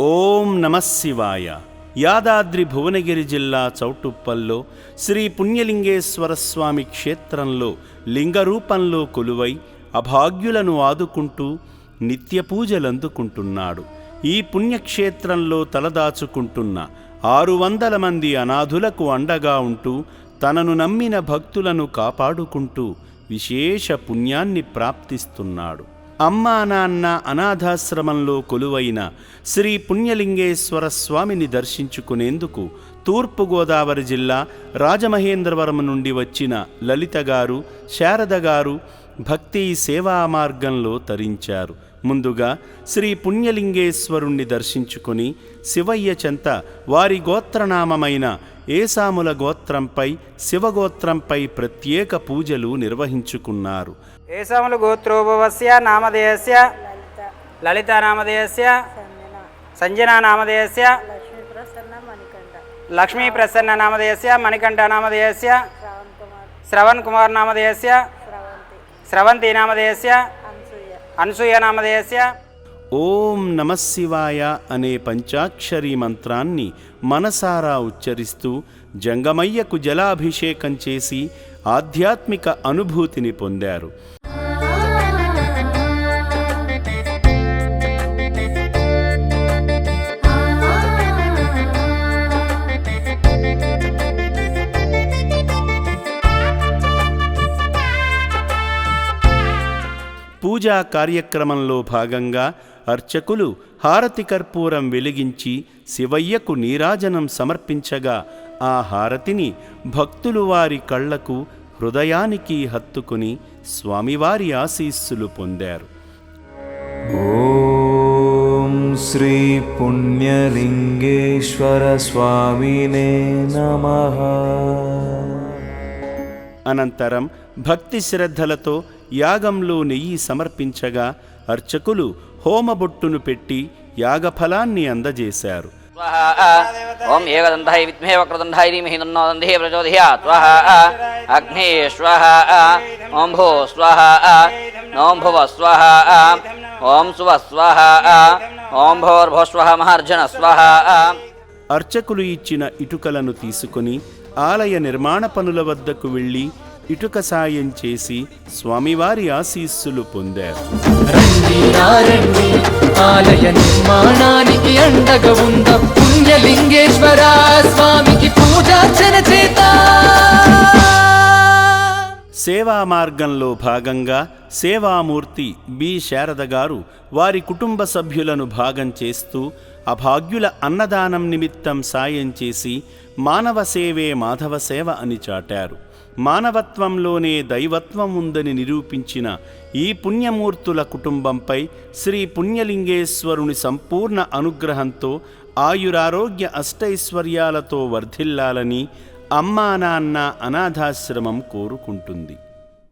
ఓం నమః శివాయ. యాదాద్రి భువనగిరి జిల్లా చౌటుప్పల్లో శ్రీ పుణ్యలింగేశ్వర స్వామి క్షేత్రంలో లింగరూపంలో కొలువై అభాగ్యులను ఆదుకుంటూ నిత్య పూజలందుకుంటున్నాడు. ఈ పుణ్యక్షేత్రంలో తలదాచుకుంటున్న 600 మంది అనాథులకు అండగా ఉంటూ తనను నమ్మిన భక్తులను కాపాడుకుంటూ విశేష పుణ్యాన్ని ప్రాప్తిస్తున్నాడు. అమ్మా నాన్న అనాథాశ్రమంలో కొలువైన శ్రీ పుణ్యలింగేశ్వర స్వామిని దర్శించుకునేందుకు తూర్పుగోదావరి జిల్లా రాజమహేంద్రవరం నుండి వచ్చిన లలిత గారు, శారద గారు భక్తి సేవా మార్గంలో తరించారు. ముందుగా శ్రీ పుణ్యలింగేశ్వరుణ్ణి దర్శించుకుని శివయ్య చెంత వారి గోత్రనామమైన ఏసాముల గోత్రంపై శివగోత్రంపై ప్రత్యేక పూజలు నిర్వహించుకున్నారు. ఏసాముల గోత్రోభవస్య నామధేయస్య లలిత నామధేయస్య సంజనా నామధేయస్య లక్ష్మీ ప్రసన్న నామధేయస్య మణికంఠ నామధేయస్య శ్రవణ్ కుమార్ నామధేయస్య స్రవంతి నామధేయస్య అనసూయ నామధేయస్య. ఓం నమః శివాయ అనే పంచాక్షరీ మంత్రాన్ని మనసారా ఉచ్చరిస్తూ జంగమయ్యకు జలాభిషేకం చేసి ఆధ్యాత్మిక అనుభూతిని పొందారు. పూజా కార్యక్రమంలో భాగంగా అర్చకులు హారతి కర్పూరం వెలిగించి శివయ్యకు నీరాజనం సమర్పించగా ఆ హారతిని భక్తులు వారి కళ్లకు హృదయానికి హత్తుకుని స్వామివారి ఆశీస్సులు పొందారు. ఓం శ్రీ పుణ్యలింగేశ్వర స్వామినే నమః. అనంతరం భక్తి శ్రద్ధలతో యాగంలో నెయ్యి సమర్పించగా అర్చకులు హోమబొట్టును పెట్టి యాగఫలాన్ని అందజేశారు. ఓం ఏకదంతాయ విద్మహే వక్రతుండాయ ధీమహి తన్నో దంధిః ప్రచోదయాత్. స్వాహా అగ్నే స్వాహా ఓం భూ స్వాహా ఓం భువ స్వాహా ఓం సువ స్వాహా ఓం భోర్భో స్వాహా మహార్జన స్వాహా. అర్చకులు ఇచ్చిన ఇటుకలను తీసుకుని ఆలయ నిర్మాణ పనుల వద్దకు వెళ్ళి ఇటుక సాయం చేసి స్వామివారి ఆశీస్సులు పొందారు. ఆలయ నిర్మాణానికి అండగా ఉన్న పుణ్యలింగేశ్వర స్వామికి పూజార్చన చేద్దాం. సేవా మార్గంలో భాగంగా సేవామూర్తి బి శారద గారు వారి కుటుంబ సభ్యులను భాగం చేస్తూ అభాగ్యుల అన్నదానం నిమిత్తం సాయం చేసి మానవ సేవే మాధవ సేవ అని చాటారు. మానవత్వంలోనే దైవత్వం ఉందని నిరూపించిన ఈ పుణ్యమూర్తుల కుటుంబంపై శ్రీ పుణ్యలింగేశ్వరుని సంపూర్ణ అనుగ్రహంతో ఆయురారోగ్య అష్టైశ్వర్యాలతో వర్ధిల్లాలని అమ్మా నాన్న అనాథాశ్రమం కోరుకుంటుంది.